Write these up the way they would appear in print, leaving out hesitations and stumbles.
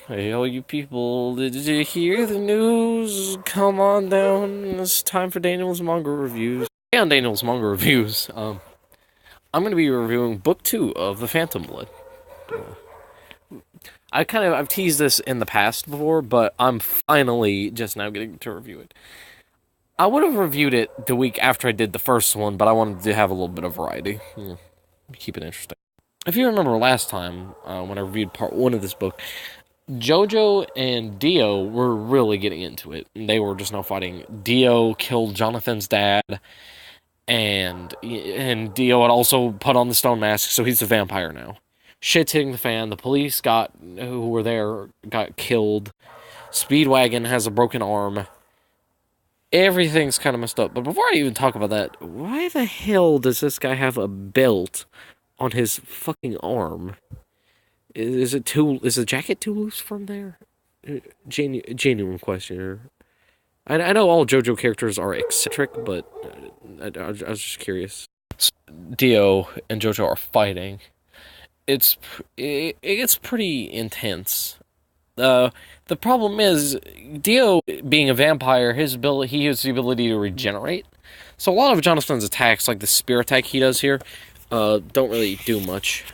Hey, all you people, did you hear the news? Come on down. It's time for Daniel's Manga Reviews. Hey, on Daniel's Manga Reviews, I'm going to be reviewing Book 2 of The Phantom Blood. I've teased this in the past before, but I'm finally just now getting to review it. I would have reviewed it the week after I did the first one, but I wanted to have a little bit of variety. Keep it interesting. If you remember last time, when I reviewed part 1 of this book, Jojo and Dio were really getting into it. They were just now fighting. Dio killed Jonathan's dad, and Dio had also put on the stone mask, so he's a vampire now. Shit's hitting the fan. The police who were there got killed. Speedwagon has a broken arm. Everything's kind of messed up. But before I even talk about that, why the hell does this guy have a belt on his fucking arm? Is the jacket too loose from there? Genuine question. I know all JoJo characters are eccentric, but I was just curious. Dio and JoJo are fighting. It gets pretty intense. The problem is Dio being a vampire, he has the ability to regenerate. So a lot of Jonathan's attacks, like the spear attack he does here, don't really do much.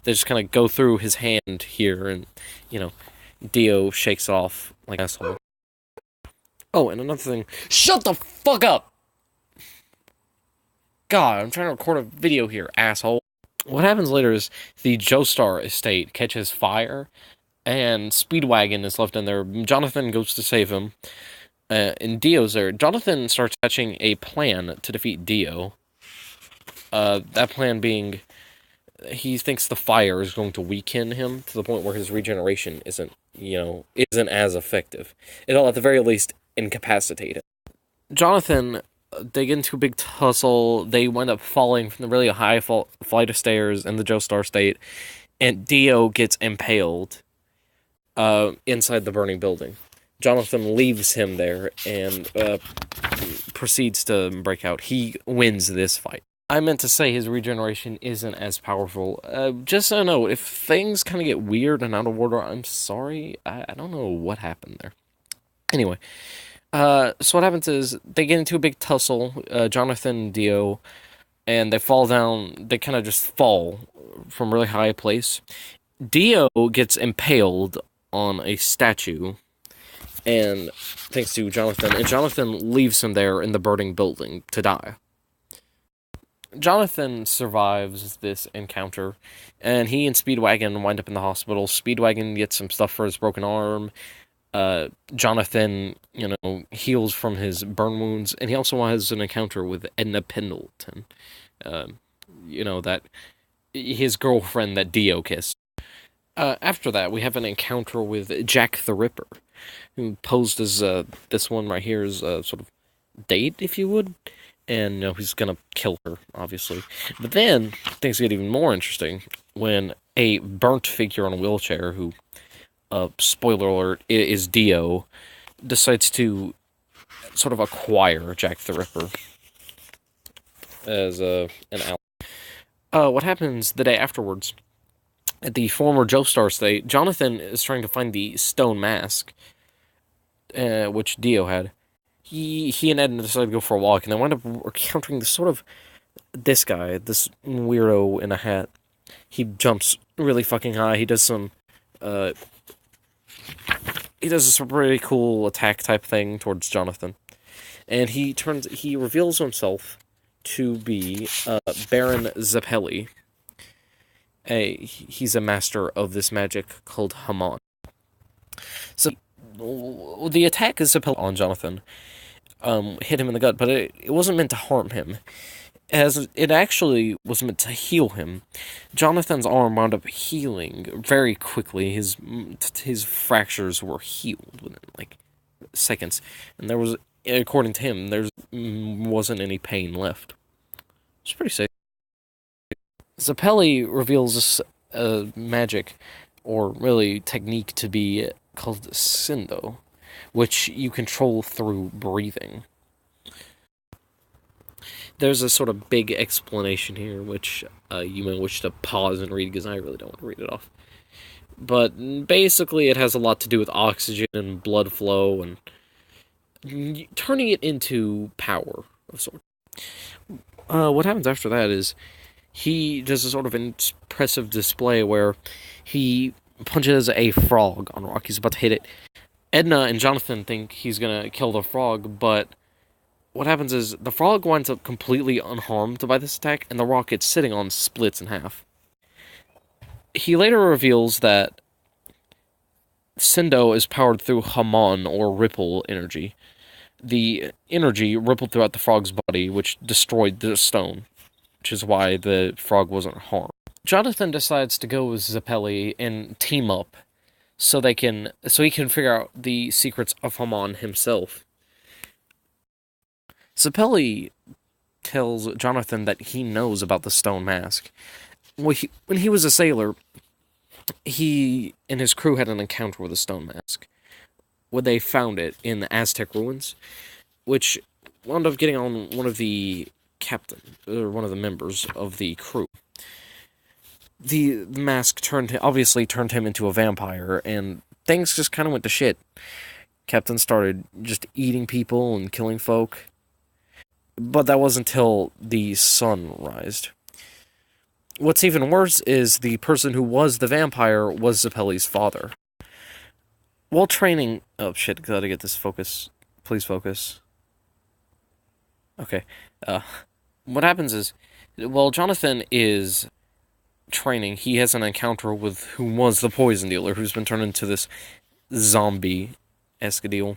They just kind of go through his hand here, and Dio shakes it off like an asshole. Oh, and another thing, shut the fuck up! God, I'm trying to record a video here, asshole. What happens later is the Joestar estate catches fire, and Speedwagon is left in there. Jonathan goes to save him, and Dio's there. Jonathan starts hatching a plan to defeat Dio. That plan being, he thinks the fire is going to weaken him to the point where his regeneration isn't as effective. It'll at the very least incapacitate him. Jonathan, they get into a big tussle. They wind up falling from the really high flight of stairs in the Joestar state, and Dio gets impaled inside the burning building. Jonathan leaves him there and proceeds to break out. He wins this fight. I meant to say his regeneration isn't as powerful. Just so you know, if things kind of get weird and out of order, I'm sorry. I don't know what happened there. Anyway, so what happens is they get into a big tussle, Jonathan and Dio, and they fall down. They kind of just fall from a really high place. Dio gets impaled on a statue, and thanks to Jonathan, and Jonathan leaves him there in the burning building to die. Jonathan survives this encounter, and he and Speedwagon wind up in the hospital. Speedwagon gets some stuff for his broken arm. Jonathan, heals from his burn wounds, and he also has an encounter with Edna Pendleton. That his girlfriend that Dio kissed. After that, we have an encounter with Jack the Ripper, who posed as this one right here as a sort of date, if you would. And he's gonna kill her, obviously. But then things get even more interesting when a burnt figure on a wheelchair, who, spoiler alert, is Dio, decides to sort of acquire Jack the Ripper as an ally. What happens the day afterwards? At the former Joestar state, Jonathan is trying to find the stone mask, which Dio had. He and Edna decided to go for a walk, and they wind up encountering this guy, this weirdo in a hat. He jumps really fucking high. He does this really cool attack type thing towards Jonathan. And he reveals himself to be Baron Zeppeli. He's a master of this magic called Haman. So the attack is Zeppeli on Jonathan. Hit him in the gut, but it wasn't meant to harm him, as it actually was meant to heal him. Jonathan's arm wound up healing very quickly. His fractures were healed within like seconds, and according to him, there wasn't any pain left. It's pretty safe. Zeppeli reveals this magic, or really technique, to be called Sindo, which you control through breathing. There's a sort of big explanation here, which you may wish to pause and read, because I really don't want to read it off. But basically it has a lot to do with oxygen and blood flow and turning it into power of sorts. What happens after that is he does a sort of impressive display where he punches a frog on a rock. He's about to hit it. Edna and Jonathan think he's gonna kill the frog, but what happens is the frog winds up completely unharmed by this attack, and the rock it's sitting on splits in half. He later reveals that Sendo is powered through Hamon, or ripple energy. The energy rippled throughout the frog's body, which destroyed the stone, which is why the frog wasn't harmed. Jonathan decides to go with Zeppeli and team up so he can figure out the secrets of Hamon himself. Zeppeli tells Jonathan that he knows about the stone mask. When he was a sailor, he and his crew had an encounter with a stone mask when they found it in the Aztec ruins, which wound up getting on one of the one of the members of the crew. The mask obviously turned him into a vampire, and things just kind of went to shit. Captain started just eating people and killing folk. But that wasn't until the sun rised. What's even worse is the person who was the vampire was Zeppeli's father. While training... Oh, shit, gotta get this focus. Please focus. Okay. What happens is, while Jonathan is training, he has an encounter with who was the poison dealer, who's been turned into this zombie-esque deal.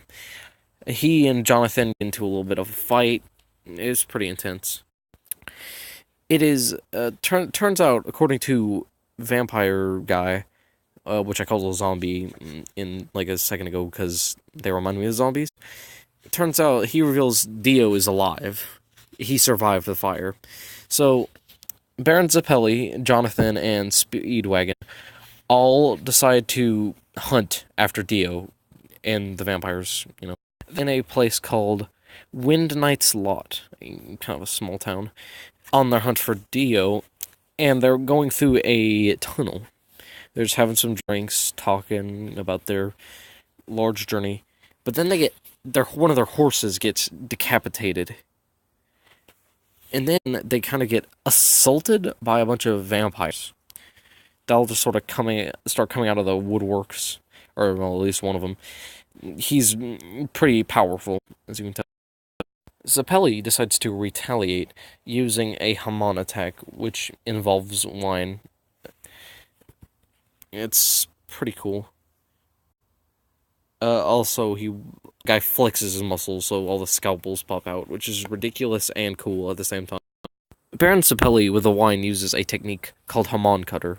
He and Jonathan get into a little bit of a fight. It's pretty intense. It is, turns out, according to Vampire Guy, which I called a zombie in like a second ago because they remind me of zombies, it turns out he reveals Dio is alive. He survived the fire. So, Baron Zeppeli, Jonathan, and Speedwagon all decide to hunt after Dio and the vampires, in a place called Wind Knight's Lot, kind of a small town, on their hunt for Dio, and they're going through a tunnel. They're just having some drinks, talking about their large journey, but then one of their horses gets decapitated, and then they kind of get assaulted by a bunch of vampires. They'll just sort of start coming out of the woodworks, or well, at least one of them. He's pretty powerful, as you can tell. Zeppeli decides to retaliate using a Hamon attack, which involves wine. It's pretty cool. Also, guy flexes his muscles so all the scalpels pop out, which is ridiculous and cool at the same time. Baron Zeppeli with the wine uses a technique called Hamon Cutter,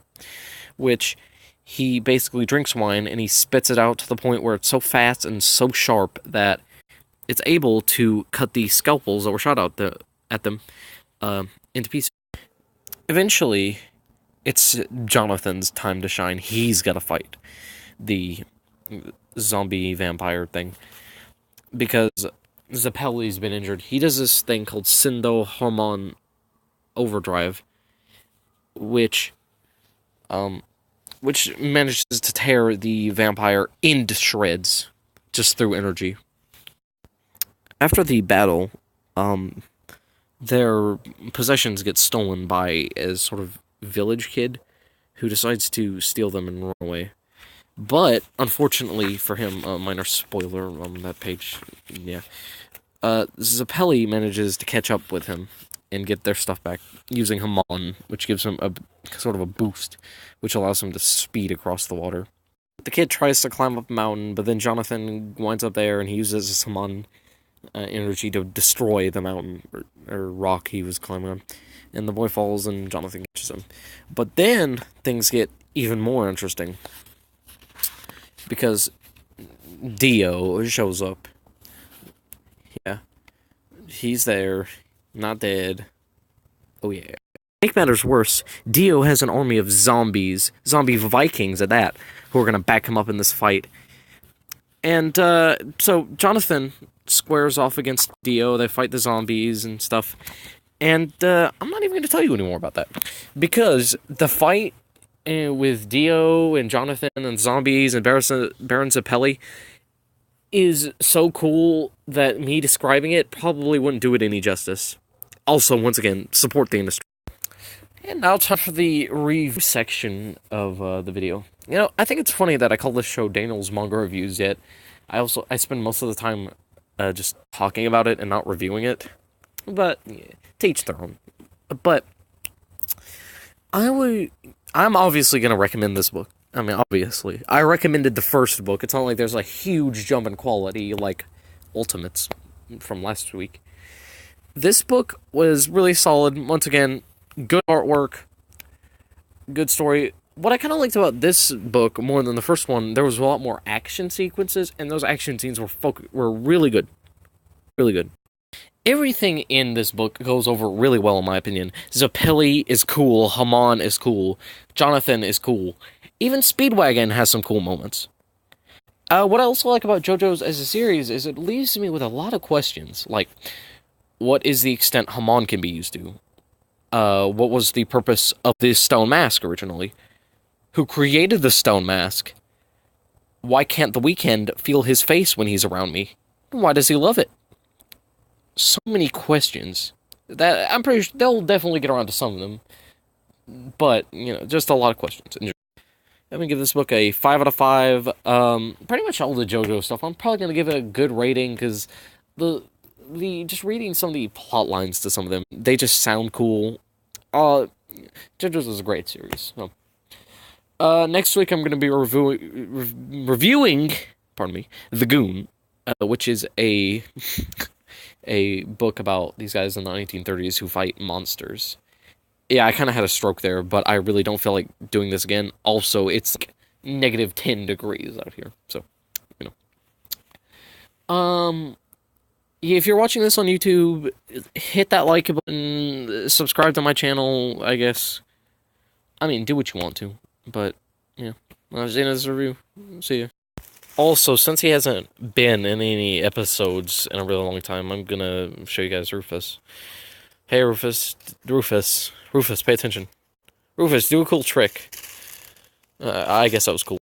which he basically drinks wine and he spits it out to the point where it's so fast and so sharp that it's able to cut the scalpels that were shot out at them into pieces. Eventually, it's Jonathan's time to shine. He's got to fight the zombie vampire thing because Zeppeli's been injured. He does this thing called Sendo Hormone Overdrive, which manages to tear the vampire into shreds just through energy. After the battle, their possessions get stolen by a sort of village kid who decides to steal them and run away. But, unfortunately for him, minor spoiler on that page, Zeppeli manages to catch up with him and get their stuff back using Hamon, which gives him a sort of a boost, which allows him to speed across the water. The kid tries to climb up a mountain, but then Jonathan winds up there and he uses his Hamon energy to destroy the mountain or rock he was climbing on, and the boy falls and Jonathan catches him. But then things get even more interesting because Dio shows up. Yeah, he's there, not dead. Oh yeah. To make matters worse, Dio has an army of zombie Vikings at that, who are gonna back him up in this fight. And so Jonathan squares off against Dio. They fight the zombies and stuff. And I'm not even going to tell you any more about that. Because the fight and with Dio and Jonathan and zombies and Baron Zeppeli is so cool that me describing it probably wouldn't do it any justice. Also, once again, support the industry. And now time for the review section of the video. You know, I think it's funny that I call this show Daniel's Manga Reviews, yet I spend most of the time just talking about it and not reviewing it. But, yeah, to each their own. But, I'm obviously going to recommend this book. I mean, obviously. I recommended the first book. It's not like there's a huge jump in quality like Ultimates from last week. This book was really solid. Once again, good artwork, good story. What I kind of liked about this book more than the first one, there was a lot more action sequences, and those action scenes were really good. Really good. Everything in this book goes over really well, in my opinion. Zeppeli is cool, Haman is cool, Jonathan is cool. Even Speedwagon has some cool moments. What I also like about JoJo's as a series is it leaves me with a lot of questions, like, what is the extent Haman can be used to? What was the purpose of this stone mask originally? Who created the stone mask? Why can't the Weeknd feel his face when he's around me? Why does he love it? So many questions that I'm pretty sure they'll definitely get around to some of them, but you know, just a lot of questions. I'm gonna give this book a 5 out of 5. Pretty much all the JoJo stuff. I'm probably gonna give it a good rating because the just reading some of the plot lines to some of them, they just sound cool. JoJo's is a great series. So. Next week I'm gonna be reviewing, pardon me, The Goon, which is a a book about these guys in the 1930s who fight monsters. Yeah, I kind of had a stroke there, but I really don't feel like doing this again. Also, it's like negative 10 degrees out here, so, you know. Yeah, if you're watching this on YouTube, hit that like button, subscribe to my channel, I guess. I mean, do what you want to, but, yeah. That's the end of this review. See ya. Also, since he hasn't been in any episodes in a really long time, I'm gonna show you guys Rufus. Hey, Rufus, pay attention. Rufus, do a cool trick. I guess that was cool.